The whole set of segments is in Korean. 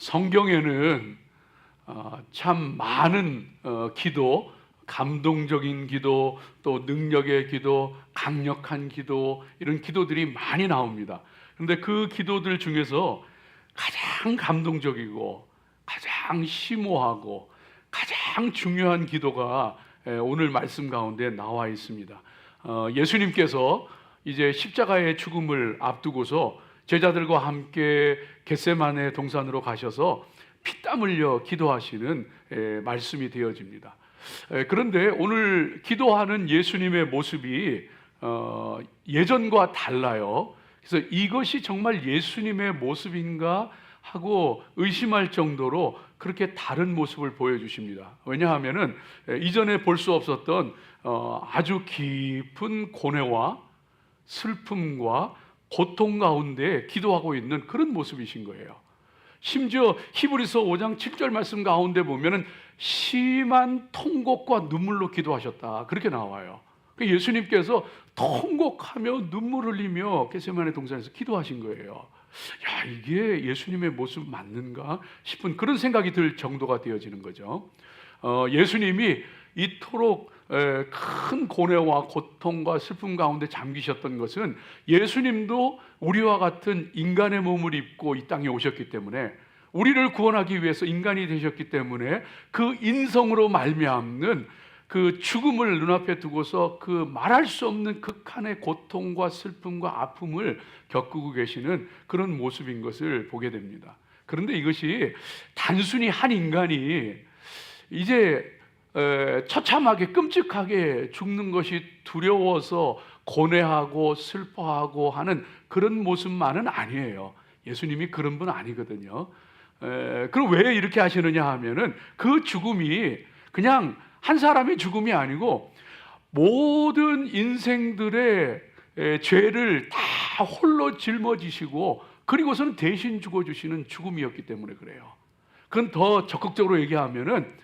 성경에는 참 많은 기도, 감동적인 기도, 또 능력의 기도, 강력한 기도, 이런 기도들이 많이 나옵니다. 그런데 그 기도들 중에서 가장 감동적이고 가장 심오하고 가장 중요한 기도가 오늘 말씀 가운데 나와 있습니다. 예수님께서 이제 십자가의 죽음을 앞두고서 제자들과 함께 겟세마네 동산으로 가셔서 피땀 흘려 기도하시는 말씀이 되어집니다. 그런데 오늘 기도하는 예수님의 모습이 예전과 달라요. 그래서 이것이 정말 예수님의 모습인가 하고 의심할 정도로 그렇게 다른 모습을 보여주십니다. 왜냐하면은 이전에 볼 수 없었던 아주 깊은 고뇌와 슬픔과 고통 가운데 기도하고 있는 그런 모습이신 거예요. 심지어 히브리서 5장 7절 말씀 가운데 보면은 심한 통곡과 눈물로 기도하셨다, 그렇게 나와요. 예수님께서 통곡하며 눈물 흘리며 겟세마네 동산에서 기도하신 거예요. 야, 이게 예수님의 모습 맞는가 싶은 그런 생각이 들 정도가 되어지는 거죠. 예수님이 이토록 큰 고뇌와 고통과 슬픔 가운데 잠기셨던 것은 예수님도 우리와 같은 인간의 몸을 입고 이 땅에 오셨기 때문에, 우리를 구원하기 위해서 인간이 되셨기 때문에 그 인성으로 말미암는 그 죽음을 눈앞에 두고서 그 말할 수 없는 극한의 고통과 슬픔과 아픔을 겪고 계시는 그런 모습인 것을 보게 됩니다. 그런데 이것이 단순히 한 인간이 이제 처참하게 끔찍하게 죽는 것이 두려워서 고뇌하고 슬퍼하고 하는 그런 모습만은 아니에요. 예수님이 그런 분 아니거든요. 그럼 왜 이렇게 하시느냐 하면은 그 죽음이 그냥 한 사람의 죽음이 아니고 모든 인생들의 죄를 다 홀로 짊어지시고 그리고서는 대신 죽어주시는 죽음이었기 때문에 그래요. 그건 더 적극적으로 얘기하면은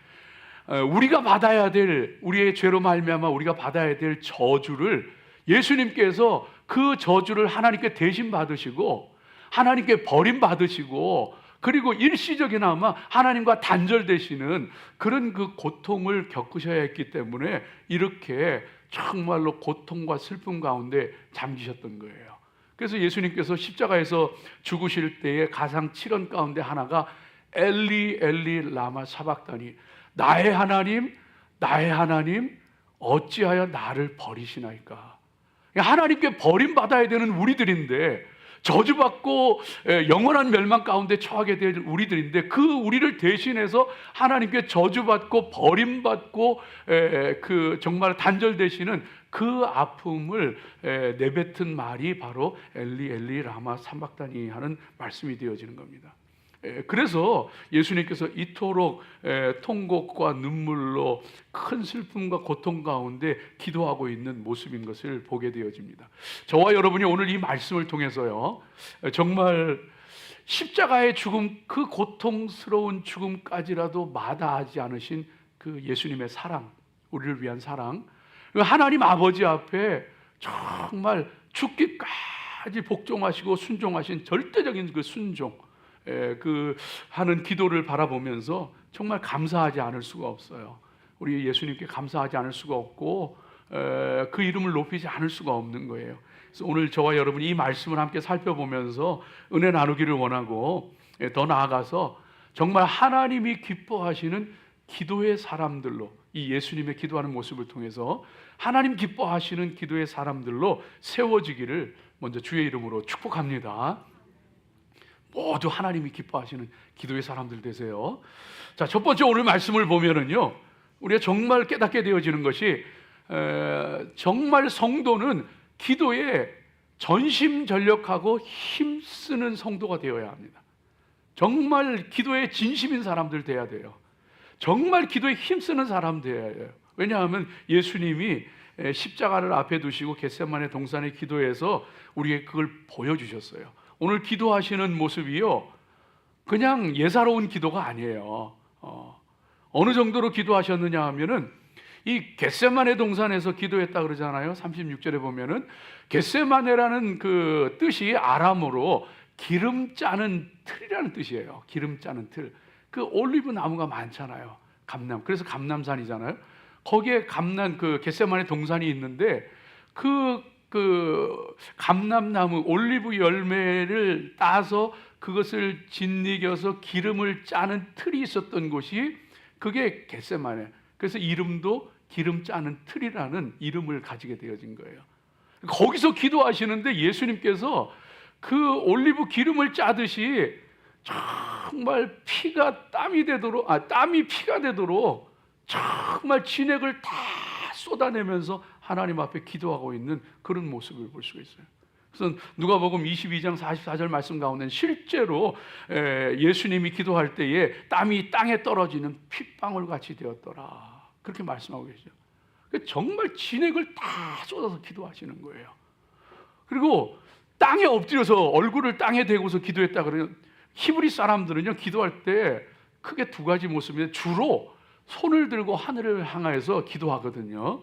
우리가 받아야 될, 우리의 죄로 말미암아 우리가 받아야 될 저주를 예수님께서 그 저주를 하나님께 대신 받으시고 하나님께 버림받으시고 그리고 일시적이나마 하나님과 단절되시는 그런 그 고통을 겪으셔야 했기 때문에 이렇게 정말로 고통과 슬픔 가운데 잠기셨던 거예요. 그래서 예수님께서 십자가에서 죽으실 때의 가장 칠언 가운데 하나가 엘리 엘리 라마 사박다니, 나의 하나님 나의 하나님 어찌하여 나를 버리시나이까. 하나님께 버림받아야 되는 우리들인데, 저주받고 영원한 멸망 가운데 처하게 될 우리들인데, 그 우리를 대신해서 하나님께 저주받고 버림받고 그 정말 단절되시는 그 아픔을 내뱉은 말이 바로 엘리 엘리 라마 사박다니 하는 말씀이 되어지는 겁니다. 그래서 예수님께서 이토록 통곡과 눈물로 큰 슬픔과 고통 가운데 기도하고 있는 모습인 것을 보게 되어집니다. 저와 여러분이 오늘 이 말씀을 통해서요, 정말 십자가의 죽음, 그 고통스러운 죽음까지라도 마다하지 않으신 그 예수님의 사랑, 우리를 위한 사랑, 하나님 아버지 앞에 정말 죽기까지 복종하시고 순종하신 절대적인 그 순종, 그 하는 기도를 바라보면서 정말 감사하지 않을 수가 없어요. 우리 예수님께 감사하지 않을 수가 없고 그 이름을 높이지 않을 수가 없는 거예요. 그래서 오늘 저와 여러분이 이 말씀을 함께 살펴보면서 은혜 나누기를 원하고, 더 나아가서 정말 하나님이 기뻐하시는 기도의 사람들로, 이 예수님의 기도하는 모습을 통해서 하나님 기뻐하시는 기도의 사람들로 세워지기를 먼저 주의 이름으로 축복합니다. 모두 하나님이 기뻐하시는 기도의 사람들 되세요. 자, 첫 번째 오늘 말씀을 보면은요, 우리가 정말 깨닫게 되어지는 것이 정말 성도는 기도에 전심전력하고 힘쓰는 성도가 되어야 합니다. 정말 기도에 진심인 사람들 돼야 돼요. 정말 기도에 힘쓰는 사람 돼야 해요. 왜냐하면 예수님이 십자가를 앞에 두시고 겟세마네 동산의 기도에서 우리에게 그걸 보여주셨어요. 오늘 기도하시는 모습이요, 그냥 예사로운 기도가 아니에요. 어느 정도로 기도하셨느냐 하면은 이 겟세마네 동산에서 기도했다 그러잖아요. 36절에 보면은 겟세마네라는 그 뜻이 아람어로 기름 짜는 틀이라는 뜻이에요. 기름 짜는 틀. 그 올리브 나무가 많잖아요. 감람. 그래서 감람산이잖아요. 거기에 그 겟세마네 동산이 있는데 그 감람나무 올리브 열매를 따서 그것을 짓이겨서 기름을 짜는 틀이 있었던 곳이 그게 겟세마네. 그래서 이름도 기름 짜는 틀이라는 이름을 가지게 되어진 거예요. 거기서 기도하시는데 예수님께서 그 올리브 기름을 짜듯이 정말 땀이 피가 되도록 정말 진액을 다 쏟아내면서 하나님 앞에 기도하고 있는 그런 모습을 볼 수가 있어요. 그래서 누가복음 22장 44절 말씀 가운데 실제로 예수님이 기도할 때에 땀이 땅에 떨어지는 핏방울 같이 되었더라, 그렇게 말씀하고 계시죠. 정말 진액을 다 쏟아서 기도하시는 거예요. 그리고 땅에 엎드려서 얼굴을 땅에 대고서 기도했다 그러면 히브리 사람들은요, 기도할 때 크게 두 가지 모습인데 주로 손을 들고 하늘을 향해서 기도하거든요.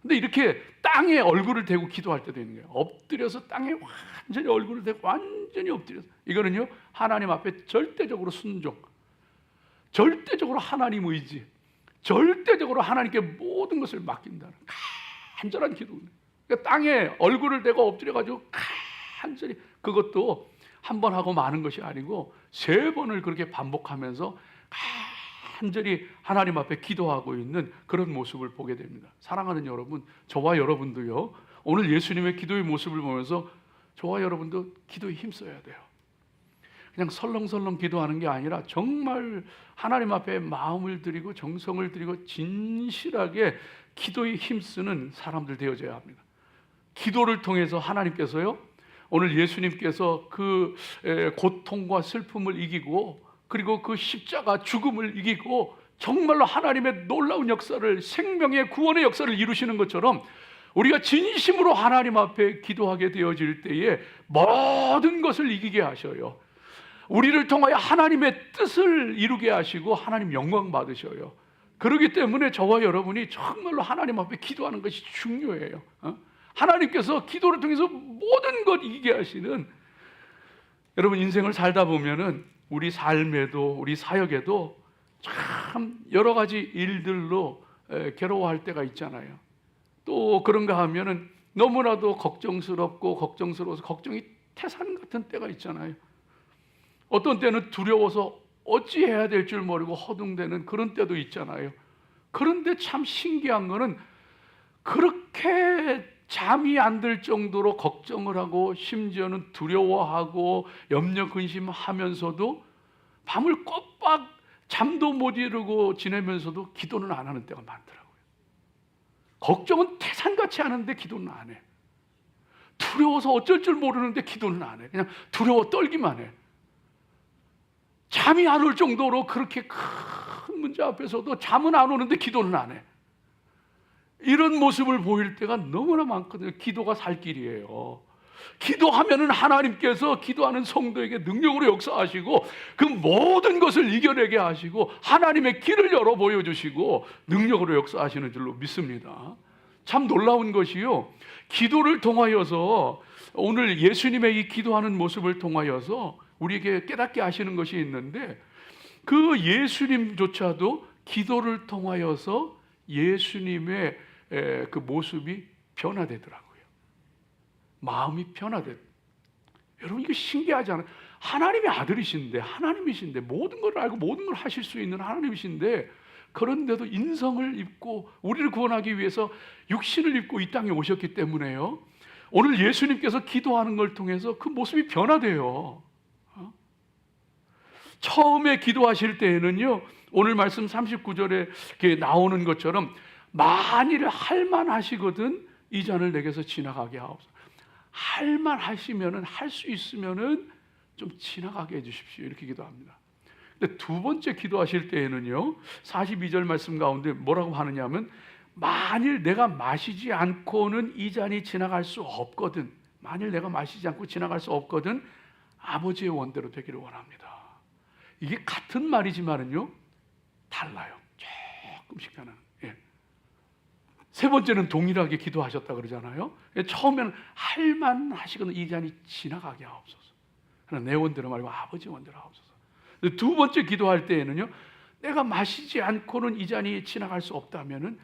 근데 이렇게 땅에 얼굴을 대고 기도할 때도 있는 거예요. 엎드려서 땅에 완전히 얼굴을 대고 완전히 엎드려서. 이거는요, 하나님 앞에 절대적으로 순종, 절대적으로 하나님 의지, 절대적으로 하나님께 모든 것을 맡긴다는 간절한 기도입니다. 그러니까 땅에 얼굴을 대고 엎드려가지고 간절히, 그것도 한 번 하고 마는 것이 아니고 3번을 그렇게 반복하면서 간절히 하나님 앞에 기도하고 있는 그런 모습을 보게 됩니다. 사랑하는 여러분, 저와 여러분도요, 오늘 예수님의 기도의 모습을 보면서 저와 여러분도 기도에 힘써야 돼요. 그냥 설렁설렁 기도하는 게 아니라 정말 하나님 앞에 마음을 드리고 정성을 드리고 진실하게 기도에 힘쓰는 사람들 되어져야 합니다. 기도를 통해서 하나님께서요, 오늘 예수님께서 그 고통과 슬픔을 이기고 그리고 그 십자가 죽음을 이기고 정말로 하나님의 놀라운 역사를, 생명의 구원의 역사를 이루시는 것처럼 우리가 진심으로 하나님 앞에 기도하게 되어질 때에 모든 것을 이기게 하셔요. 우리를 통하여 하나님의 뜻을 이루게 하시고 하나님 영광 받으셔요. 그렇기 때문에 저와 여러분이 정말로 하나님 앞에 기도하는 것이 중요해요. 하나님께서 기도를 통해서 모든 것 이기게 하시는, 여러분 인생을 살다 보면은 우리 삶에도 우리 사역에도 참 여러 가지 일들로 괴로워할 때가 있잖아요. 또 그런가 하면은 너무나도 걱정스러워서 걱정이 태산 같은 때가 있잖아요. 어떤 때는 두려워서 어찌해야 될 줄 모르고 허둥대는 그런 때도 있잖아요. 그런데 참 신기한 거는 그렇게 잠이 안 들 정도로 걱정을 하고 심지어는 두려워하고 염려 근심하면서도 밤을 꼬박 잠도 못 이루고 지내면서도 기도는 안 하는 때가 많더라고요. 걱정은 태산같이 하는데 기도는 안 해. 두려워서 어쩔 줄 모르는데 기도는 안 해. 그냥 두려워 떨기만 해. 잠이 안 올 정도로 그렇게 큰 문제 앞에서도 잠은 안 오는데 기도는 안 해. 이런 모습을 보일 때가 너무나 많거든요. 기도가 살 길이에요. 기도하면은 하나님께서 기도하는 성도에게 능력으로 역사하시고 그 모든 것을 이겨내게 하시고 하나님의 길을 열어 보여주시고 능력으로 역사하시는 줄로 믿습니다. 참 놀라운 것이요, 기도를 통하여서 오늘 예수님의 이 기도하는 모습을 통하여서 우리에게 깨닫게 하시는 것이 있는데, 그 예수님조차도 기도를 통하여서 예수님의 그 모습이 변화되더라고요. 마음이 변화돼. 여러분 이게 신기하지 않아요? 하나님의 아들이신데, 하나님이신데, 모든 걸 알고 모든 걸 하실 수 있는 하나님이신데, 그런데도 인성을 입고 우리를 구원하기 위해서 육신을 입고 이 땅에 오셨기 때문에요, 오늘 예수님께서 기도하는 걸 통해서 그 모습이 변화돼요. 처음에 기도하실 때에는요, 오늘 말씀 39절에 나오는 것처럼 만일 할만하시거든 이 잔을 내게서 지나가게 하옵소서. 할만하시면은, 할 수 있으면은 좀 지나가게 해주십시오, 이렇게 기도합니다. 근데 두 번째 기도하실 때에는요, 42절 말씀 가운데 뭐라고 하느냐면, 만일 내가 마시지 않고는 이 잔이 지나갈 수 없거든, 만일 내가 마시지 않고 지나갈 수 없거든 아버지의 원대로 되기를 원합니다. 이게 같은 말이지만은요 달라요. 조금씩 하는. 세 번째는 동일하게 기도하셨다 그러잖아요. 처음에는 할만하시거든 이 잔이 지나가게 하옵소서. 그러나 내 원대로 말고 아버지 원대로 하옵소서. 두 번째 기도할 때에는요, 내가 마시지 않고는 이 잔이 지나갈 수 없다면은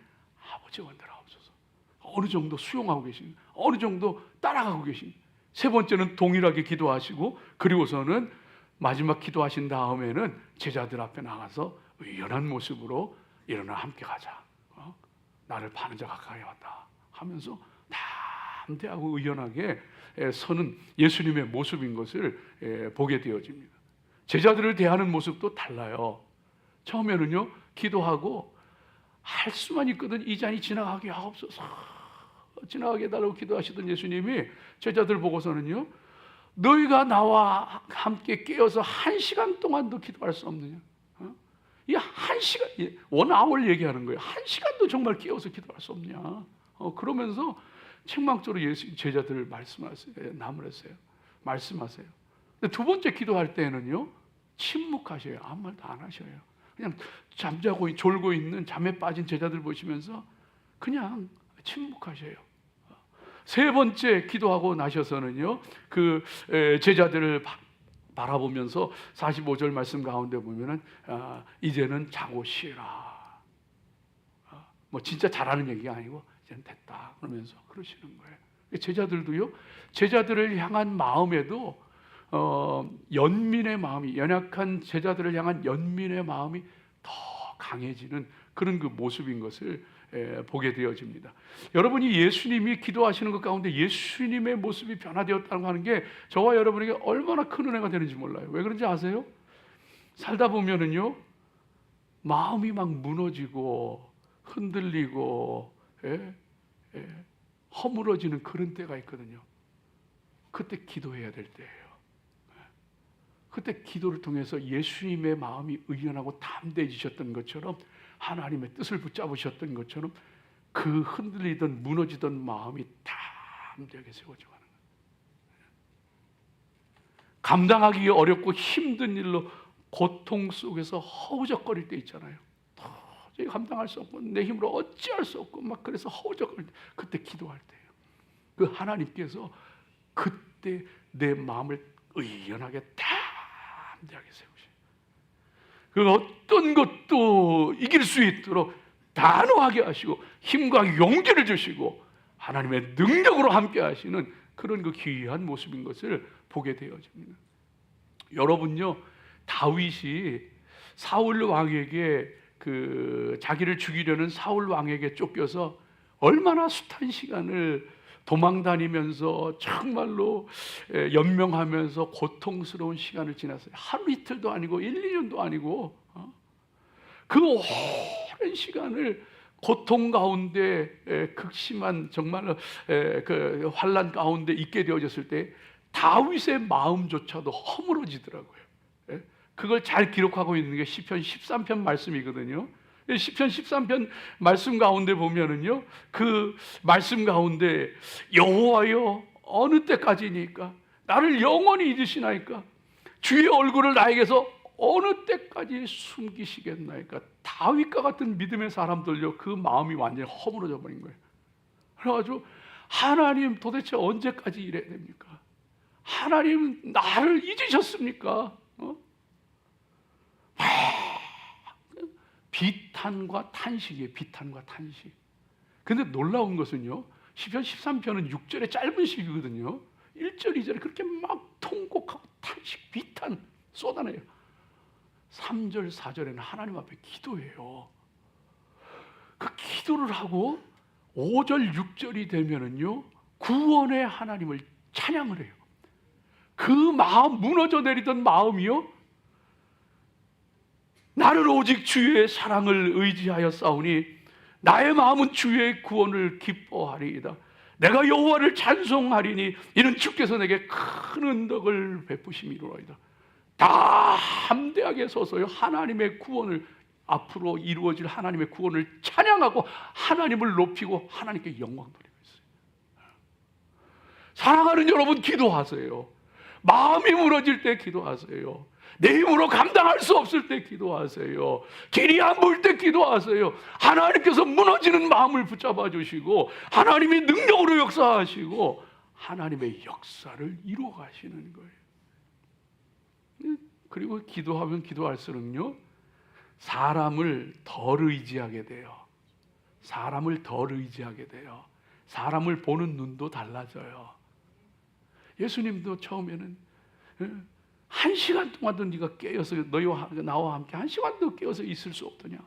아버지 원대로 하옵소서. 어느 정도 수용하고 계신, 어느 정도 따라가고 계신. 세 번째는 동일하게 기도하시고, 그리고서는 마지막 기도하신 다음에는 제자들 앞에 나가서 의연한 모습으로 일어나 함께 가자. 나를 파는 자 가까이 왔다 하면서 담대하고 의연하게 서는 예수님의 모습인 것을 보게 되어집니다. 제자들을 대하는 모습도 달라요. 처음에는요, 기도하고 할 수만 있거든 이 잔이 지나가게 하옵소서, 지나가게 해달라고 기도하시던 예수님이 제자들 보고서는요, 너희가 나와 함께 깨어서 1시간 동안도 기도할 수 없느냐? 이 1시간, 원아워를 얘기하는 거예요. 1시간도 정말 깨어서 기도할 수 없냐? 그러면서 책망조로 예수 제자들을 나무랬어요. 말씀하세요. 근데 두 번째 기도할 때는요, 침묵하셔요. 아무 말도 안 하셔요. 그냥 잠자고 졸고 있는 잠에 빠진 제자들 보시면서 그냥 침묵하셔요. 세 번째 기도하고 나셔서는요, 그 제자들을 바라보면서 45절 말씀 가운데 보면은 이제는 자고 쉬라. 뭐 진짜 잘하는 얘기가 아니고 이제는 됐다 그러면서 그러시는 거예요. 제자들도요, 제자들을 향한 마음에도 연민의 마음이, 연약한 제자들을 향한 연민의 마음이 더 강해지는 그런 그 모습인 것을 보게 되어집니다. 여러분이 예수님이 기도하시는 것 가운데 예수님의 모습이 변화되었다는 거 하는 게 저와 여러분에게 얼마나 큰 은혜가 되는지 몰라요. 왜 그런지 아세요? 살다 보면은요, 마음이 막 무너지고 흔들리고 허물어지는 그런 때가 있거든요. 그때 기도해야 될 때예요. 그때 기도를 통해서 예수님의 마음이 의연하고 담대해지셨던 것처럼, 하나님의 뜻을 붙잡으셨던 것처럼 그 흔들리던 무너지던 마음이 담대하게 세워져가는 거예요. 감당하기 어렵고 힘든 일로 고통 속에서 허우적거릴 때 있잖아요. 도저히 감당할 수 없고 내 힘으로 어찌할 수 없고 막 그래서 허우적거릴 때, 그때 기도할 때예요. 그 하나님께서 그때 내 마음을 의연하게 담대하게 세우셔요. 그 어떤 것도 이길 수 있도록 단호하게 하시고 힘과 용기를 주시고 하나님의 능력으로 함께 하시는 그런 그 귀한 모습인 것을 보게 되어집니다. 여러분요, 다윗이 사울 왕에게 자기를 죽이려는 사울 왕에게 쫓겨서 얼마나 숱한 시간을 도망다니면서 정말로 연명하면서 고통스러운 시간을 지났어요. 하루 이틀도 아니고 1, 2년도 아니고 그 오랜 시간을 고통 가운데 극심한 정말 그 환난 가운데 있게 되어졌을 때 다윗의 마음조차도 허물어지더라고요. 그걸 잘 기록하고 있는 게 시편 13편 말씀이거든요. 시편 13편 말씀 가운데 보면은요, 그 말씀 가운데 여호와여 어느 때까지니까 나를 영원히 잊으시나이까, 주의 얼굴을 나에게서 어느 때까지 숨기시겠나이까. 다윗과 같은 믿음의 사람들요, 그 마음이 완전히 허물어져 버린 거예요. 그래가지고 하나님 도대체 언제까지 이래야 됩니까? 하나님 나를 잊으셨습니까? 비탄과 탄식이에요. 비탄과 탄식. 근데 놀라운 것은요, 시편 13편은 6절의 짧은 시이거든요. 1절, 2절에 그렇게 막 통곡하고 탄식, 비탄 쏟아내요. 3절, 4절에는 하나님 앞에 기도해요. 그 기도를 하고 5절, 6절이 되면은요, 구원의 하나님을 찬양을 해요. 그 마음, 무너져 내리던 마음이요, 나는 오직 주의 사랑을 의지하여 싸우니 나의 마음은 주의 구원을 기뻐하리이다. 내가 여호와를 찬송하리니 이는 주께서 내게 큰 은덕을 베푸심이로이다. 담대하게 서서요, 하나님의 구원을, 앞으로 이루어질 하나님의 구원을 찬양하고 하나님을 높이고 하나님께 영광 돌리고 있어요. 사랑하는 여러분, 기도하세요. 마음이 무너질 때 기도하세요. 내 힘으로 감당할 수 없을 때 기도하세요. 길이 안 보일 때 기도하세요. 하나님께서 무너지는 마음을 붙잡아 주시고 하나님이 능력으로 역사하시고 하나님의 역사를 이루어 가시는 거예요. 그리고 기도하면 기도할수록요, 사람을 덜 의지하게 돼요. 사람을 덜 의지하게 돼요. 사람을 보는 눈도 달라져요. 예수님도 처음에는 1시간 동안도 네가 깨어서 너희와 나와 함께 1시간도 깨어서 있을 수 없더냐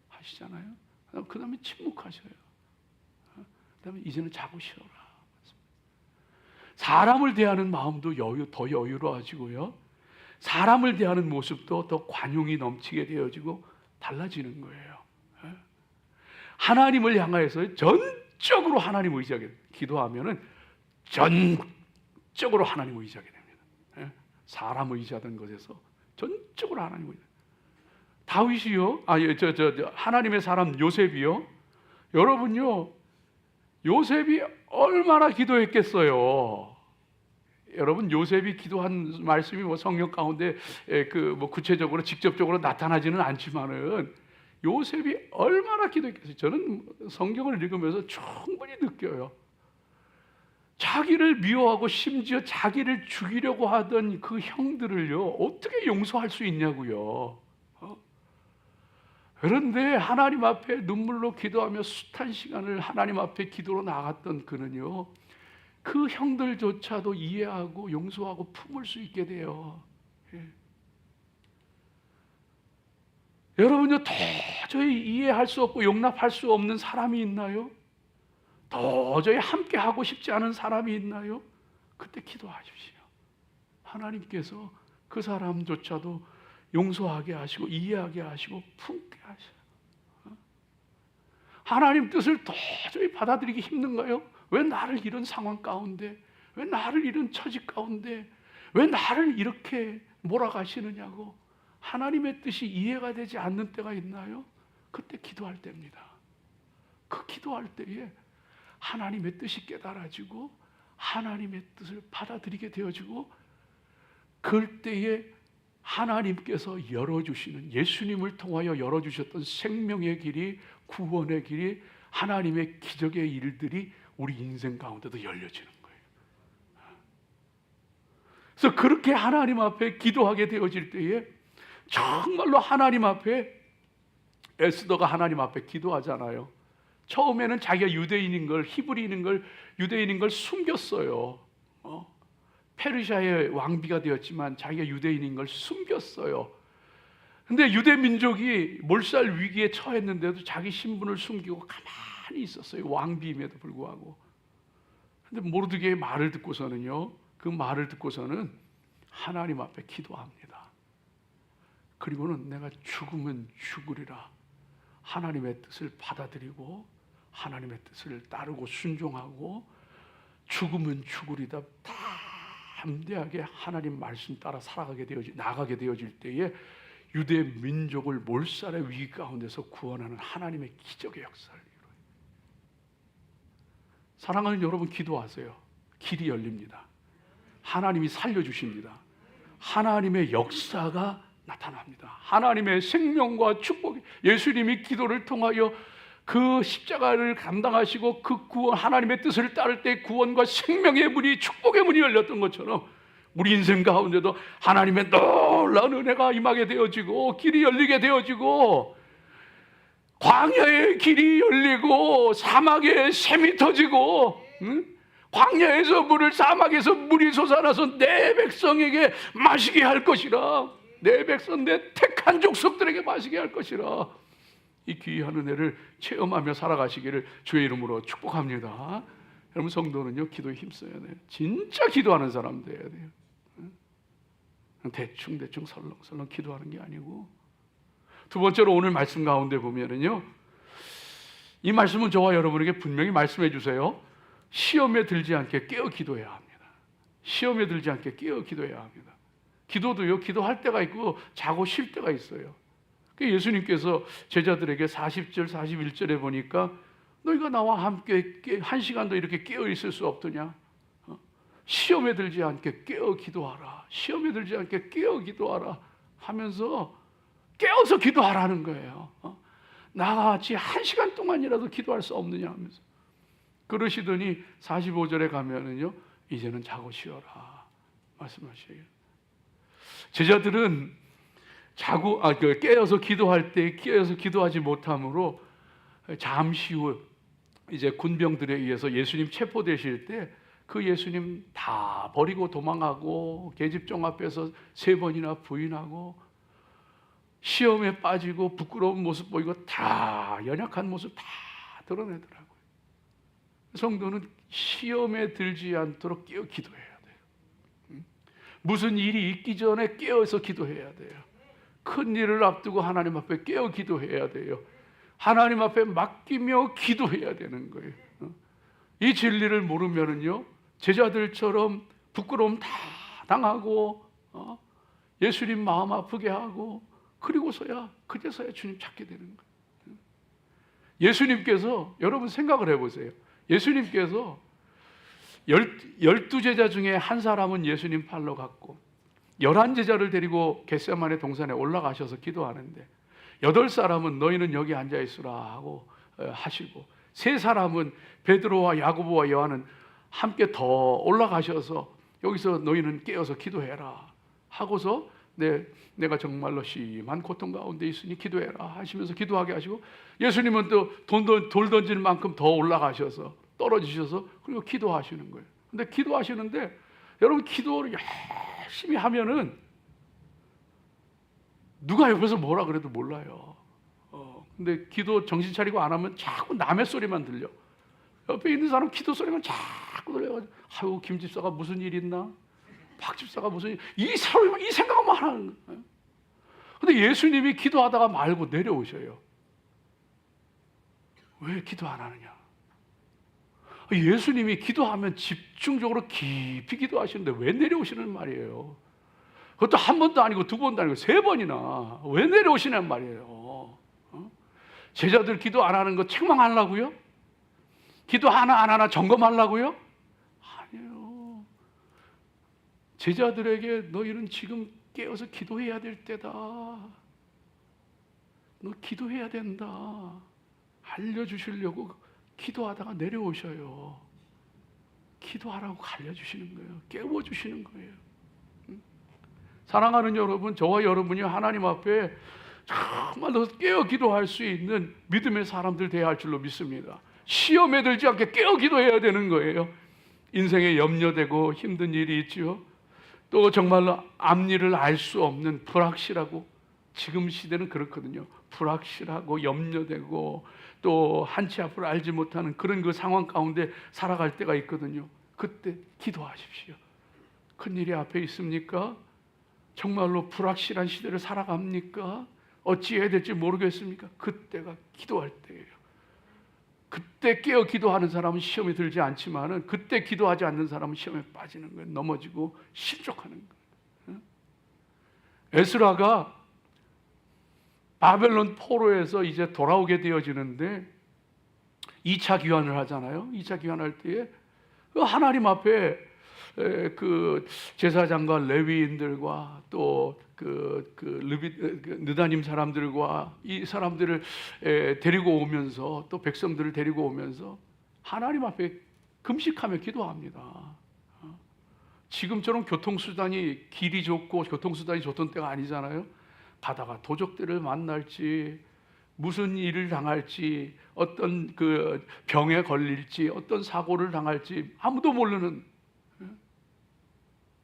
하시잖아요. 그 다음에 침묵하셔요. 그 다음에 이제는 자고 쉬어라. 사람을 대하는 마음도 더 여유로워지고요, 사람을 대하는 모습도 더 관용이 넘치게 되어지고 달라지는 거예요. 하나님을 향하여서 전적으로 하나님 의지하게 돼요. 기도하면은 전적으로 하나님 의지하게 됩니다. 사람 의지하던 것에서 전적으로 하나님 의지. 다윗이요, 하나님의 사람 요셉이요, 여러분요, 요셉이 얼마나 기도했겠어요. 여러분, 요셉이 기도한 말씀이 성경 가운데 구체적으로 직접적으로 나타나지는 않지만은 요셉이 얼마나 기도했겠어요. 저는 성경을 읽으면서 충분히 느껴요. 자기를 미워하고 심지어 자기를 죽이려고 하던 그 형들을요, 어떻게 용서할 수 있냐고요. 그런데 하나님 앞에 눈물로 기도하며 숱한 시간을 하나님 앞에 기도로 나갔던 그는요, 그 형들조차도 이해하고 용서하고 품을 수 있게 돼요. 여러분요, 도저히 이해할 수 없고 용납할 수 없는 사람이 있나요? 도저히 함께 하고 싶지 않은 사람이 있나요? 그때 기도하십시오. 하나님께서 그 사람조차도 용서하게 하시고 이해하게 하시고 품게 하셔요. 하나님 뜻을 도저히 받아들이기 힘든가요? 왜 나를 이런 상황 가운데, 왜 나를 이런 처지 가운데, 왜 나를 이렇게 몰아가시느냐고 하나님의 뜻이 이해가 되지 않는 때가 있나요? 그때 기도할 때입니다. 그 기도할 때에 하나님의 뜻이 깨달아지고 하나님의 뜻을 받아들이게 되어지고, 그럴 때에 하나님께서 열어주시는, 예수님을 통하여 열어주셨던 생명의 길이, 구원의 길이, 하나님의 기적의 일들이 우리 인생 가운데도 열려지는 거예요. 그래서 그렇게 하나님 앞에 기도하게 되어질 때에 정말로 하나님 앞에, 에스더가 하나님 앞에 기도하잖아요. 처음에는 자기가 유대인인 걸, 히브리인인 걸, 유대인인 걸 숨겼어요. 페르시아의 왕비가 되었지만 자기가 유대인인 걸 숨겼어요. 근데 유대 민족이 몰살 위기에 처했는데도 자기 신분을 숨기고 가만히 있었어요. 왕비임에도 불구하고. 근데 모르드게의 말을 듣고서는요, 그 말을 듣고서는 하나님 앞에 기도합니다. 그리고는 내가 죽으면 죽으리라, 하나님의 뜻을 받아들이고 하나님의 뜻을 따르고 순종하고 죽으면 죽으리다 담대하게 하나님 말씀 따라 나가게 되어질 때에 유대 민족을 몰살의 위기 가운데서 구원하는 하나님의 기적의 역사를 이루어요. 사랑하는 여러분, 기도하세요. 길이 열립니다. 하나님이 살려주십니다. 하나님의 역사가 나타납니다. 하나님의 생명과 축복이, 예수님이 기도를 통하여 그 십자가를 감당하시고 그 구원, 하나님의 뜻을 따를 때 구원과 생명의 문이, 축복의 문이 열렸던 것처럼 우리 인생 가운데도 하나님의 놀라운 은혜가 임하게 되어지고 길이 열리게 되어지고, 광야의 길이 열리고 사막에 샘이 터지고, 광야에서 물을, 사막에서 물이 솟아나서 내 백성에게 마시게 할 것이라, 내 백성, 내 택한 족속들에게 마시게 할 것이라, 이 귀한 은혜를 체험하며 살아가시기를 주의 이름으로 축복합니다. 여러분, 성도는요, 기도에 힘써야 돼요. 진짜 기도하는 사람 돼야 돼요. 대충 설렁설렁 기도하는 게 아니고. 두 번째로 오늘 말씀 가운데 보면은요, 이 말씀은 저와 여러분에게 분명히 말씀해 주세요. 시험에 들지 않게 깨어 기도해야 합니다. 시험에 들지 않게 깨어 기도해야 합니다. 기도도요, 기도할 때가 있고 자고 쉴 때가 있어요. 예수님께서 제자들에게 40절 41절에 보니까 너희가 나와 함께 1시간도 이렇게 깨어 있을 수 없더냐, 시험에 들지 않게 깨어 기도하라, 시험에 들지 않게 깨어 기도하라 하면서 깨어서 기도하라는 거예요. 나같이 1시간 동안이라도 기도할 수 없느냐 하면서 그러시더니 45절에 가면은요, 이제는 자고 쉬어라 말씀하시에요. 제자들은 깨어서 기도할 때 깨어서 기도하지 못함으로 잠시 후 이제 군병들에 의해서 예수님 체포되실 때 그 예수님 다 버리고 도망가고 계집종 앞에서 3번이나 부인하고 시험에 빠지고 부끄러운 모습 보이고 다 연약한 모습 다 드러내더라고요. 성도는 시험에 들지 않도록 깨어 기도해야 돼요. 무슨 일이 있기 전에 깨어서 기도해야 돼요. 큰 일을 앞두고 하나님 앞에 깨어 기도해야 돼요. 하나님 앞에 맡기며 기도해야 되는 거예요. 이 진리를 모르면은요, 제자들처럼 부끄러움 다 당하고 예수님 마음 아프게 하고 그제서야 주님 찾게 되는 거예요. 예수님께서 여러분 생각을 해보세요. 예수님께서 12제자 중에 한 사람은 예수님 팔러 갔고 11제자를 데리고 겟세마네 동산에 올라가셔서 기도하는데 8사람은 너희는 여기 앉아있으라 하고 하시고 3사람은 베드로와 야고보와 요한은 함께 더 올라가셔서 여기서 너희는 깨어서 기도해라 하고서 내가 정말로 심한 고통 가운데 있으니 기도해라 하시면서 기도하게 하시고 예수님은 또 돌 던질 만큼 더 올라가셔서 떨어지셔서 그리고 기도하시는 거예요. 근데 기도하시는데 여러분 기도를 열심히 하면은 누가 옆에서 뭐라 그래도 몰라요. 근데 기도 정신 차리고 안 하면 자꾸 남의 소리만 들려. 옆에 있는 사람 기도 소리만 자꾸 들려가지고 아유 김 집사가 무슨 일 있나? 박 집사가 무슨 일? 이 생각만 하는 거예요. 근데 예수님이 기도하다가 말고 내려오셔요. 왜 기도 안 하느냐? 예수님이 기도하면 집중적으로 깊이 기도하시는데 왜 내려오시는 말이에요? 그것도 한 번도 아니고 2번도 아니고 3번이나 왜 내려오시는 말이에요? 제자들 기도 안 하는 거 책망하려고요? 기도 하나 안 하나 점검하려고요? 아니에요. 제자들에게 너희는 지금 깨어서 기도해야 될 때다. 너 기도해야 된다. 알려주시려고 기도하다가 내려오셔요. 기도하라고 알려주시는 거예요. 깨워주시는 거예요. 사랑하는 여러분, 저와 여러분이 하나님 앞에 정말로 깨어 기도할 수 있는 믿음의 사람들 되어야 할 줄로 믿습니다. 시험에 들지 않게 깨어 기도해야 되는 거예요. 인생에 염려되고 힘든 일이 있죠. 또 정말로 앞일을 알 수 없는 불확실하고, 지금 시대는 그렇거든요. 불확실하고 염려되고 또 한치 앞을 알지 못하는 그런 그 상황 가운데 살아갈 때가 있거든요. 그때 기도하십시오. 큰일이 앞에 있습니까? 정말로 불확실한 시대를 살아갑니까? 어찌해야 될지 모르겠습니까? 그때가 기도할 때예요. 그때 깨어 기도하는 사람은 시험에 들지 않지만은 그때 기도하지 않는 사람은 시험에 빠지는 거예요. 넘어지고 실족하는 거예요. 에스라가 바벨론 포로에서 이제 돌아오게 되어지는데 2차 귀환을 하잖아요. 2차 귀환할 때에 하나님 앞에 그 제사장과 레위인들과 또 느다님 사람들과 이 사람들을 데리고 오면서 또 백성들을 데리고 오면서 하나님 앞에 금식하며 기도합니다. 지금처럼 교통수단이 길이 좋고 교통수단이 좋던 때가 아니잖아요. 가다가 도적들을 만날지 무슨 일을 당할지 어떤 그 병에 걸릴지 어떤 사고를 당할지 아무도 모르는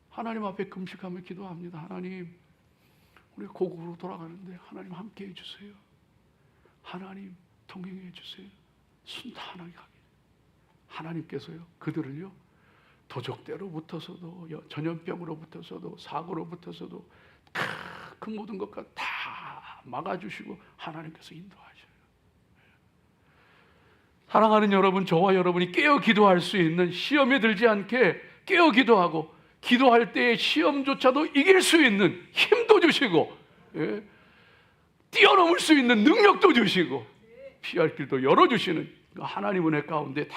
하나님 앞에 금식하며 기도합니다. 하나님, 우리 고국으로 돌아가는데 하나님 함께 해주세요. 하나님 동행해 주세요. 순탄하게 가게. 하나님께서요 그들을요 도적대로부터서도 전염병으로부터서도 사고로부터서도 그 모든 것과 다 막아주시고 하나님께서 인도하셔요. 사랑하는 여러분, 저와 여러분이 깨어 기도할 수 있는, 시험에 들지 않게 깨어 기도하고 기도할 때의 시험조차도 이길 수 있는 힘도 주시고 뛰어넘을 수 있는 능력도 주시고 피할 길도 열어주시는 하나님 은혜 가운데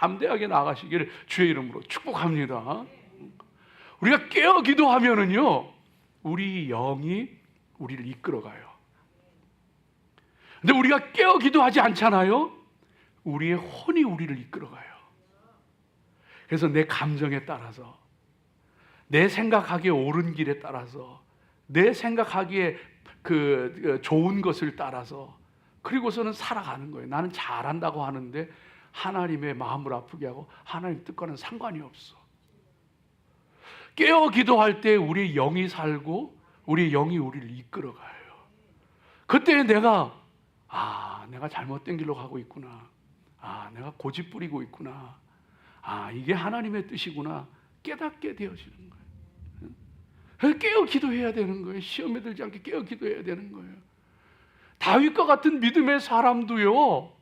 담대하게 나가시기를 주의 이름으로 축복합니다. 우리가 깨어 기도하면은요 우리 영이 우리를 이끌어가요. 근데 우리가 깨어 기도하지 않잖아요. 우리의 혼이 우리를 이끌어가요. 그래서 내 감정에 따라서, 내 생각하기에 옳은 길에 따라서, 내 생각하기에 그 좋은 것을 따라서, 그리고서는 살아가는 거예요. 나는 잘한다고 하는데 하나님의 마음을 아프게 하고 하나님 뜻과는 상관이 없어. 깨어 기도할 때 우리 영이 살고 우리 영이 우리를 이끌어가요. 그때 내가 내가 잘못된 길로 가고 있구나. 내가 고집 부리고 있구나. 이게 하나님의 뜻이구나. 깨닫게 되어지는 거예요. 깨어 기도해야 되는 거예요. 시험에 들지 않게 깨어 기도해야 되는 거예요. 다윗과 같은 믿음의 사람도요,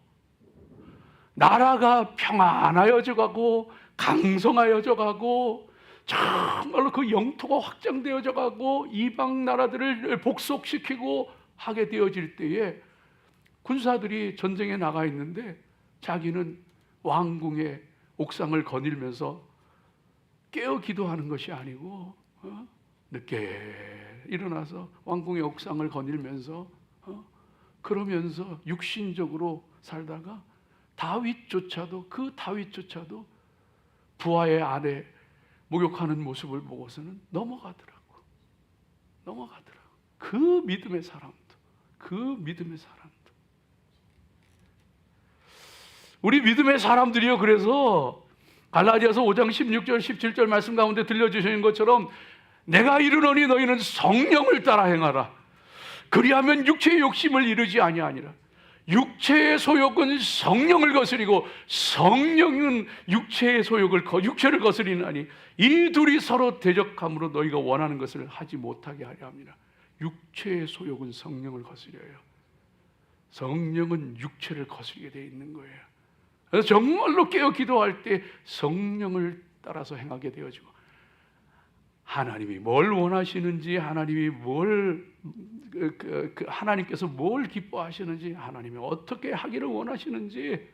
나라가 평안하여져 가고 강성하여져 가고 정말로 그 영토가 확장되어져 가고 이방 나라들을 복속시키고 하게 되어질 때에 군사들이 전쟁에 나가 있는데 자기는 왕궁의 옥상을 거닐면서 깨어 기도하는 것이 아니고 늦게 일어나서 왕궁의 옥상을 거닐면서 그러면서 육신적으로 살다가 그 다윗조차도 부하의 아내 목욕하는 모습을 보고서는 넘어가더라고. 그 믿음의 사람도. 우리 믿음의 사람들이요, 그래서 갈라디아서 5장 16절 17절 말씀 가운데 들려주시는 것처럼 내가 이르노니 너희는 성령을 따라 행하라. 그리하면 육체의 욕심을 이루지 아니하니라. 육체의 소욕은 성령을 거스리고 성령은 육체를 거스리나니 이 둘이 서로 대적함으로 너희가 원하는 것을 하지 못하게 하려 합니다. 육체의 소욕은 성령을 거스려요. 성령은 육체를 거스리게 되어 있는 거예요. 그래서 정말로 깨어 기도할 때 성령을 따라서 행하게 되어지고, 하나님이 뭘 원하시는지, 하나님께서 뭘 기뻐하시는지, 하나님이 어떻게 하기를 원하시는지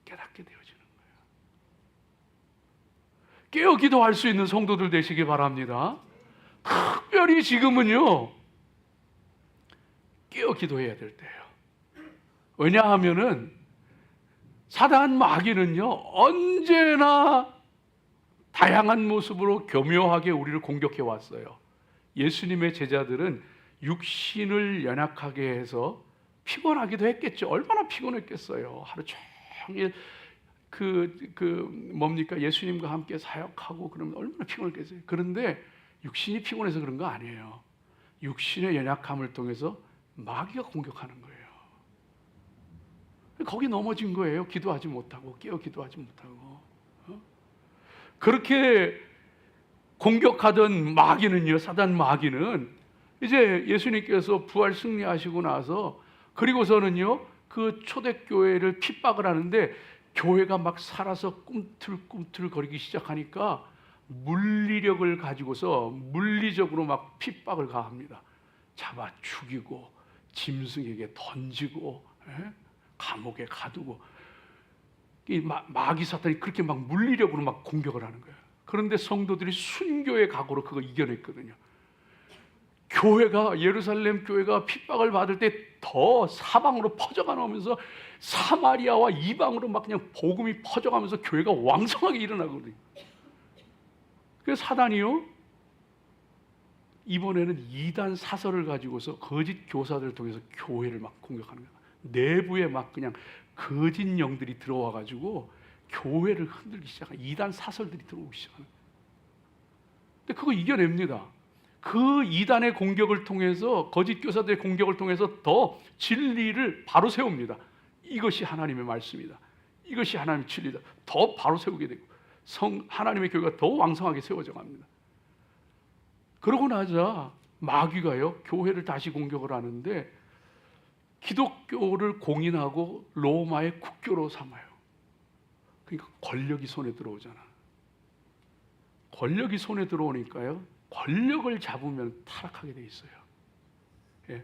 깨닫게 되어지는 거예요. 깨어 기도할 수 있는 성도들 되시기 바랍니다. 특별히 지금은요, 깨어 기도해야 될 때예요. 왜냐하면은 사단 마귀는요, 언제나 다양한 모습으로 교묘하게 우리를 공격해 왔어요. 예수님의 제자들은 육신을 연약하게 해서 피곤하기도 했겠죠. 얼마나 피곤했겠어요. 하루 종일 예수님과 함께 사역하고 그러면 얼마나 피곤했겠어요. 그런데 육신이 피곤해서 그런 거 아니에요. 육신의 연약함을 통해서 마귀가 공격하는 거예요. 거기 넘어진 거예요. 기도하지 못하고, 깨어 기도하지 못하고. 그렇게 공격하던 마귀는요, 사단 마귀는 이제 예수님께서 부활 승리하시고 나서 그리고서는요, 그 초대교회를 핍박을 하는데 교회가 막 살아서 꿈틀꿈틀 거리기 시작하니까 물리력을 가지고서 물리적으로 막 핍박을 가합니다. 잡아 죽이고 짐승에게 던지고 감옥에 가두고, 이 마귀 사탄이 그렇게 막 물리력으로 막 공격을 하는 거예요. 그런데 성도들이 순교의 각오로 그거 이겨냈거든요. 예루살렘 교회가 핍박을 받을 때 더 사방으로 퍼져가면서 사마리아와 이방으로 막 그냥 복음이 퍼져가면서 교회가 왕성하게 일어나거든요. 그래서 사단이요, 이번에는 이단 사설을 가지고서 거짓 교사들을 통해서 교회를 막 공격하는 거예요. 내부에 막 그냥 거짓 영들이 들어와 가지고 교회를 흔들기 시작한, 이단 사설들이 들어오기 시작하는 거예요. 근데 그거 이겨냅니다. 그 이단의 공격을 통해서, 거짓 교사들의 공격을 통해서 더 진리를 바로 세웁니다. 이것이 하나님의 말씀이다. 이것이 하나님의 진리다. 더 바로 세우게 되고 하나님의 교회가 더 왕성하게 세워져 갑니다. 그러고 나자 마귀가요, 교회를 다시 공격을 하는데 기독교를 공인하고 로마의 국교로 삼아요. 그러니까 권력이 손에 들어오잖아. 권력이 손에 들어오니까요, 권력을 잡으면 타락하게 돼 있어요. 예.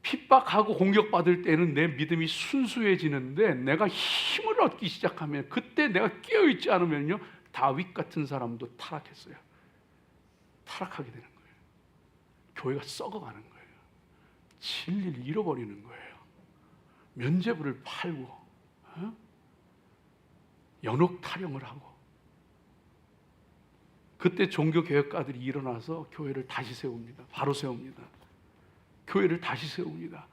핍박하고 공격받을 때는 내 믿음이 순수해지는데 내가 힘을 얻기 시작하면, 그때 내가 깨어있지 않으면요, 다윗 같은 사람도 타락했어요. 타락하게 되는 거예요. 교회가 썩어가는 거예요. 진리를 잃어버리는 거예요. 면죄부를 팔고 연옥 타령을 하고. 그때 종교개혁가들이 일어나서 교회를 다시 세웁니다. 바로 세웁니다. 교회를 다시 세웁니다.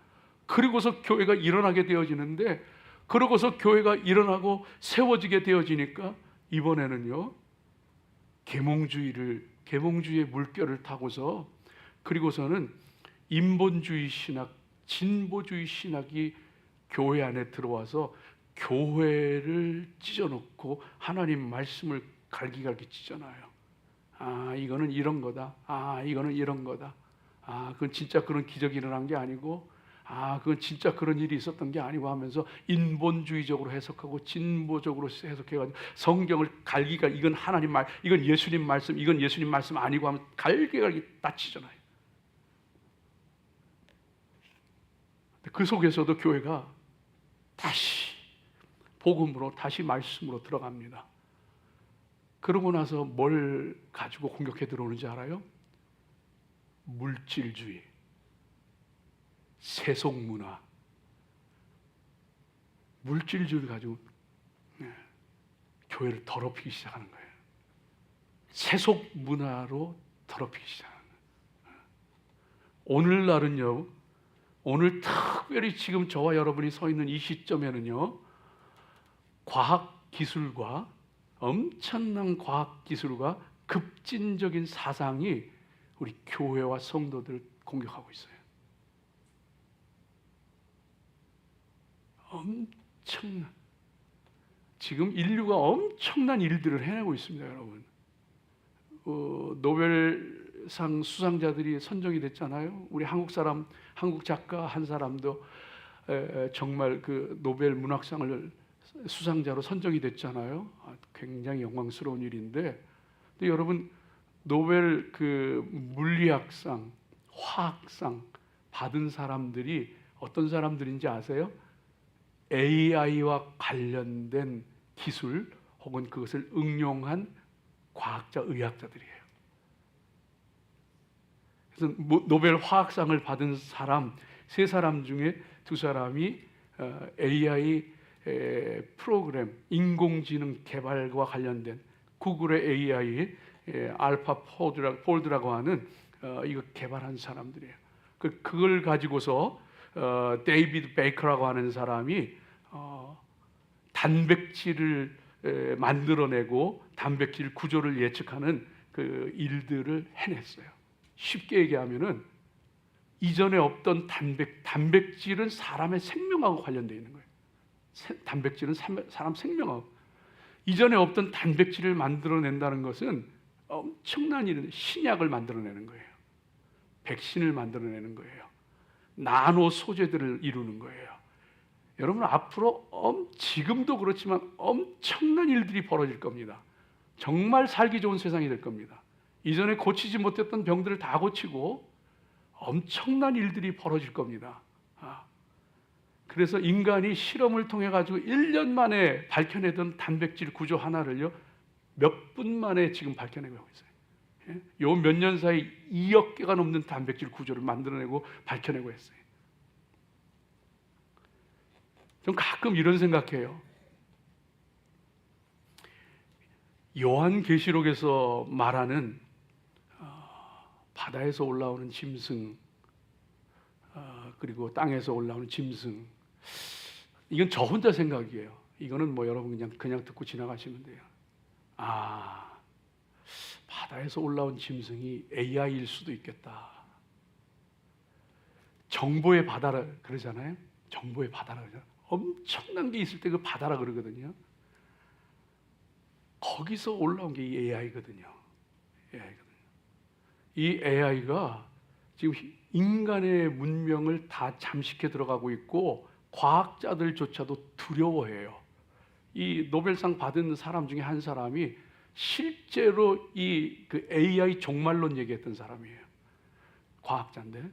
그리고서 교회가 일어나게 되어지는데, 그러고서 교회가 일어나고 세워지게 되어지니까 이번에는요, 계몽주의의 물결을 타고서, 그리고서는 인본주의 신학, 진보주의 신학이 교회 안에 들어와서 교회를 찢어놓고 하나님 말씀을 갈기갈기 찢어놔요. 아, 이거는 이런 거다. 아, 이거는 이런 거다. 아, 그건 진짜 그런 기적이 일어난 게 아니고, 아, 그건 진짜 그런 일이 있었던 게 아니고 하면서 인본주의적으로 해석하고 진보적으로 해석해가지고 성경을 갈기갈기, 이건 하나님 말, 이건 예수님 말씀, 이건 예수님 말씀 아니고 하면 갈기갈기 다 찢어놔요. 그 속에서도 교회가 다시 복음으로, 다시 말씀으로 들어갑니다. 그러고 나서 뭘 가지고 공격해 들어오는지 알아요? 물질주의, 세속문화, 물질주의를 가지고 교회를 더럽히기 시작하는 거예요. 세속문화로 더럽히기 시작하는 거예요. 오늘날은요, 오늘 특별히 지금 저와 여러분이 서 있는 이 시점에는요, 과학기술과, 엄청난 과학기술과 급진적인 사상이 우리 교회와 성도들을 공격하고 있어요. 지금 인류가 엄청난 일들을 해내고 있습니다, 여러분. 노벨상 수상자들이 선정이 됐잖아요. 우리 한국 작가 한 사람도 정말 그 노벨 문학상을 수상자로 선정이 됐잖아요. 굉장히 영광스러운 일인데, 근데 여러분, 노벨 그 물리학상, 화학상 받은 사람들이 어떤 사람들인지 아세요? AI와 관련된 기술 혹은 그것을 응용한 과학자, 의학자들이에요. 그래서 노벨 화학상을 받은 사람 3사람 중에 2사람이 AI 프로그램, 인공지능 개발과 관련된 구글의 AI 알파폴드라고 하는 이거 개발한 사람들이에요. 그걸 가지고서 데이비드 베이커라고 하는 사람이 단백질을 만들어내고 단백질 구조를 예측하는 그 일들을 해냈어요. 쉽게 얘기하면은 이전에 없던 단백질은 사람의 생명하고 관련되어 있는 거예요. 단백질은 사람 생명하고, 이전에 없던 단백질을 만들어낸다는 것은 엄청난 일은 신약을 만들어내는 거예요. 백신을 만들어내는 거예요. 나노 소재들을 이루는 거예요. 여러분, 앞으로 지금도 그렇지만 엄청난 일들이 벌어질 겁니다. 정말 살기 좋은 세상이 될 겁니다. 이전에 고치지 못했던 병들을 다 고치고 엄청난 일들이 벌어질 겁니다. 그래서 인간이 실험을 통해 가지고 1년 만에 밝혀내던 단백질 구조 하나를요, 몇 분 만에 지금 밝혀내고 있어요. 요 몇 년 사이 2억 개가 넘는 단백질 구조를 만들어내고 밝혀내고 했어요. 좀 가끔 이런 생각해요. 요한계시록에서 말하는 바다에서 올라오는 짐승, 그리고 땅에서 올라오는 짐승, 이건 저 혼자 생각이에요. 이거는 뭐 여러분 그냥 듣고 지나가시면 돼요. 바다에서 올라온 짐승이 AI일 수도 있겠다. 정보의 바다라 그러잖아요. 정보의 바다라 그러잖아요. 엄청난 게 있을 때 그 바다라 그러거든요. 거기서 올라온 게 이 AI거든요. 이 AI가 지금 인간의 문명을 다 잠식해 들어가고 있고 과학자들조차도 두려워해요. 이 노벨상 받은 사람 중에 한 사람이 실제로 그 AI 종말론 얘기했던 사람이에요. 과학자인데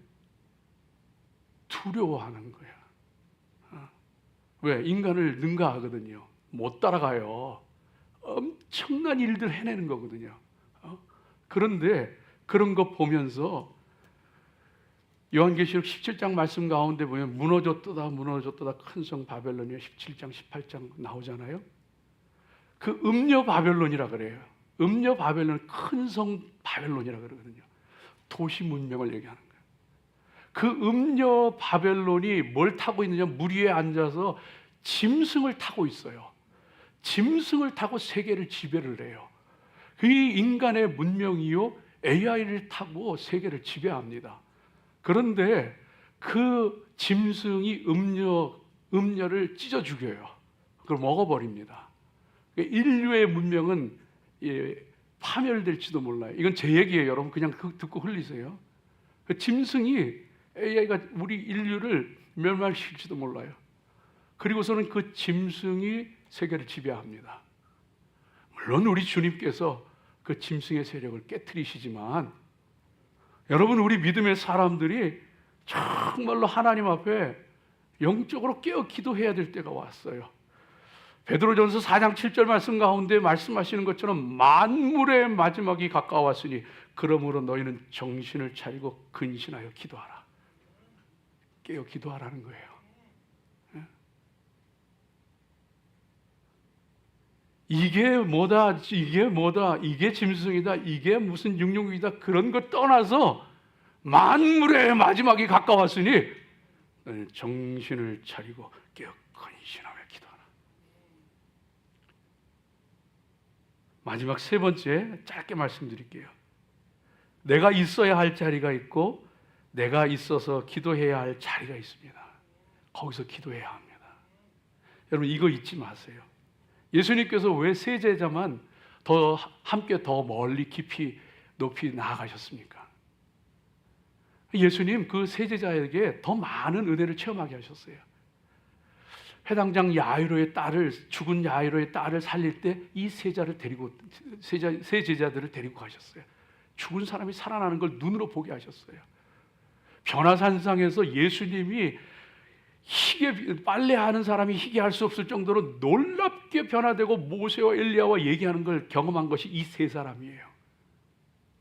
두려워하는 거야. 왜? 인간을 능가하거든요. 못 따라가요. 엄청난 일들 해내는 거거든요. 그런데 그런 거 보면서 요한계시록 17장 말씀 가운데 보면 무너졌도다 큰 성 바벨론이요, 17장 18장 나오잖아요. 그 음녀 바벨론이라 그래요. 음녀 바벨론은 큰 성 바벨론이라고 그러거든요. 도시 문명을 얘기하는 거예요. 그 음녀 바벨론이 뭘 타고 있느냐? 물 위에 앉아서 짐승을 타고 있어요. 짐승을 타고 세계를 지배를 해요. 이 인간의 문명이요, AI를 타고 세계를 지배합니다. 그런데 그 짐승이 음녀를 찢어 죽여요. 그걸 먹어버립니다. 인류의 문명은 파멸될지도 몰라요. 이건 제 얘기예요. 여러분 그냥 듣고 흘리세요. 그 짐승이 AI가 우리 인류를 멸망시킬지도 몰라요. 그리고서는 그 짐승이 세계를 지배합니다. 물론 우리 주님께서 그 짐승의 세력을 깨트리시지만, 여러분 우리 믿음의 사람들이 정말로 하나님 앞에 영적으로 깨어 기도해야 될 때가 왔어요. 베드로전서 4장 7절 말씀 가운데 말씀하시는 것처럼 만물의 마지막이 가까웠으니 그러므로 너희는 정신을 차리고 근신하여 기도하라. 깨어 기도하라는 거예요. 이게 뭐다, 이게 짐승이다, 이게 무슨 육룡이다, 그런 것 떠나서 만물의 마지막이 가까웠으니 너희는 정신을 차리고 깨어 근신하며 기도하라. 마지막 세 번째 짧게 말씀드릴게요. 내가 있어야 할 자리가 있고 내가 있어서 기도해야 할 자리가 있습니다. 거기서 기도해야 합니다. 여러분 이거 잊지 마세요. 예수님께서 왜 세 제자만 함께 더 멀리 깊이 높이 나아가셨습니까? 예수님 그 세 제자에게 더 많은 은혜를 체험하게 하셨어요. 회당장 야이로의 딸을, 죽은 야이로의 딸을 살릴 때 이 세 제자들을 데리고 가셨어요. 죽은 사람이 살아나는 걸 눈으로 보게 하셨어요. 변화산상에서 예수님이 빨래하는 사람이 희게 할 수 없을 정도로 놀랍게 변화되고 모세와 엘리야와 얘기하는 걸 경험한 것이 이 세 사람이에요.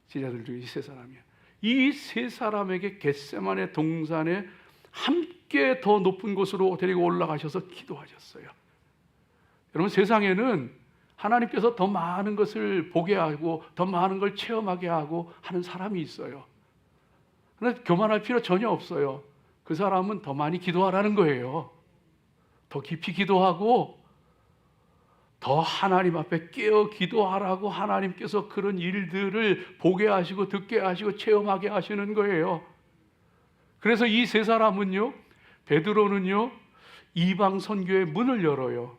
제자들 중에 이 세 사람이에요. 이 세 사람에게 겟세마네 동산에 함께 더 높은 곳으로 데리고 올라가셔서 기도하셨어요. 여러분 세상에는 하나님께서 더 많은 것을 보게 하고 더 많은 걸 체험하게 하고 하는 사람이 있어요. 그런데 교만할 필요 전혀 없어요. 그 사람은 더 많이 기도하라는 거예요. 더 깊이 기도하고 더 하나님 앞에 깨어 기도하라고 하나님께서 그런 일들을 보게 하시고 듣게 하시고 체험하게 하시는 거예요. 그래서 이 세 사람은요, 베드로는요 이방 선교의 문을 열어요.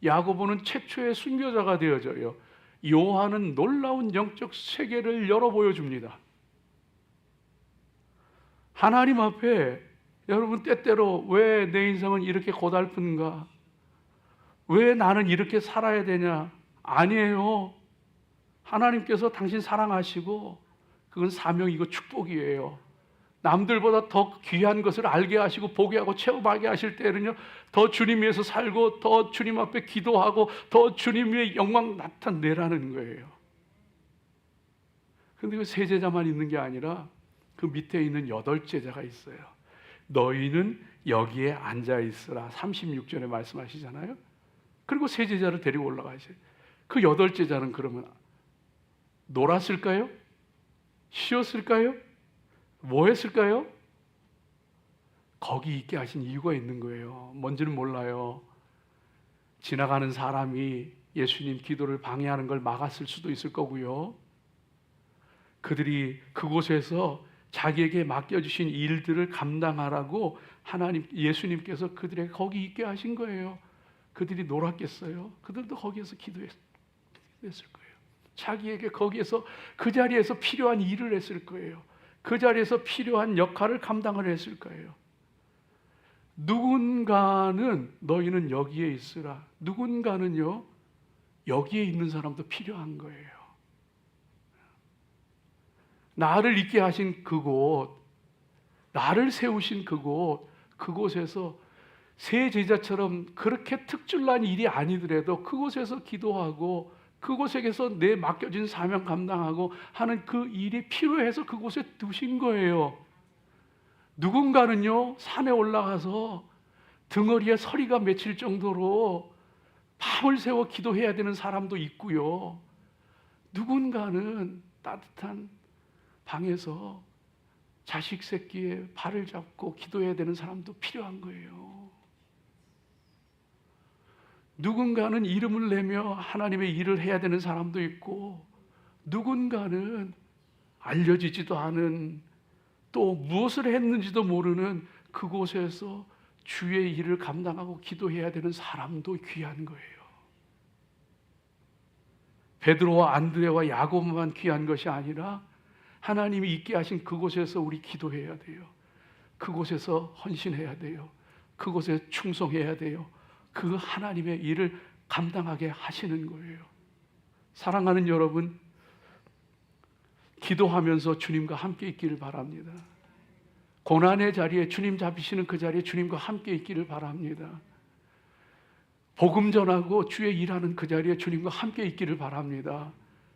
야고보는 최초의 순교자가 되어져요. 요한은 놀라운 영적 세계를 열어 보여줍니다. 하나님 앞에 여러분 때때로 왜 내 인생은 이렇게 고달픈가? 왜 나는 이렇게 살아야 되냐? 아니에요. 하나님께서 당신 사랑하시고 그건 사명이고 축복이에요. 남들보다 더 귀한 것을 알게 하시고 보게 하고 체험하게 하실 때는요 더 주님 위해서 살고 더 주님 앞에 기도하고 더 주님의 영광 나타내라는 거예요. 그런데 그 세 제자만 있는 게 아니라 그 밑에 있는 8제자가 있어요. 너희는 여기에 앉아 있으라 36절에 말씀하시잖아요. 그리고 세 제자를 데리고 올라가셔요. 그 8제자는 그러면 놀았을까요? 쉬었을까요? 뭐 했을까요? 거기 있게 하신 이유가 있는 거예요. 뭔지는 몰라요. 지나가는 사람이 예수님 기도를 방해하는 걸 막았을 수도 있을 거고요. 그들이 그곳에서 자기에게 맡겨주신 일들을 감당하라고 예수님께서 그들에게 거기 있게 하신 거예요. 그들이 놀았겠어요? 그들도 거기에서 기도했을 거예요. 자기에게 거기에서 그 자리에서 필요한 일을 했을 거예요. 그 자리에서 필요한 역할을 감당을 했을 거예요. 누군가는 너희는 여기에 있으라. 누군가는요 여기에 있는 사람도 필요한 거예요. 나를 있게 하신 그곳, 나를 세우신 그곳에서 세 제자처럼 그렇게 특출난 일이 아니더라도 그곳에서 기도하고 그곳에서 내 맡겨진 사명 감당하고 하는 그 일이 필요해서 그곳에 두신 거예요. 누군가는요 산에 올라가서 등허리에 서리가 맺힐 정도로 밤을 새워 기도해야 되는 사람도 있고요. 누군가는 따뜻한 방에서 자식 새끼의 발을 잡고 기도해야 되는 사람도 필요한 거예요. 누군가는 이름을 내며 하나님의 일을 해야 되는 사람도 있고, 누군가는 알려지지도 않은, 또 무엇을 했는지도 모르는 그곳에서 주의 일을 감당하고 기도해야 되는 사람도 귀한 거예요. 베드로와 안드레와 야고보만 귀한 것이 아니라 하나님이 있게 하신 그곳에서 우리 기도해야 돼요. 그곳에서 헌신해야 돼요. 그곳에 충성해야 돼요. 그 하나님의 일을 감당하게 하시는 거예요. 사랑하는 여러분, 기도하면서 주님과 함께 있기를 바랍니다. 고난의 자리에 주님 잡히시는 그 자리에 주님과 함께 있기를 바랍니다. 복음 전하고 주의 일하는 그 자리에 주님과 함께 있기를 바랍니다.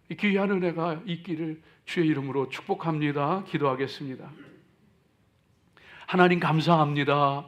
이 귀한 은혜가 있기를 주의 이름으로 축복합니다. 기도하겠습니다. 하나님 감사합니다.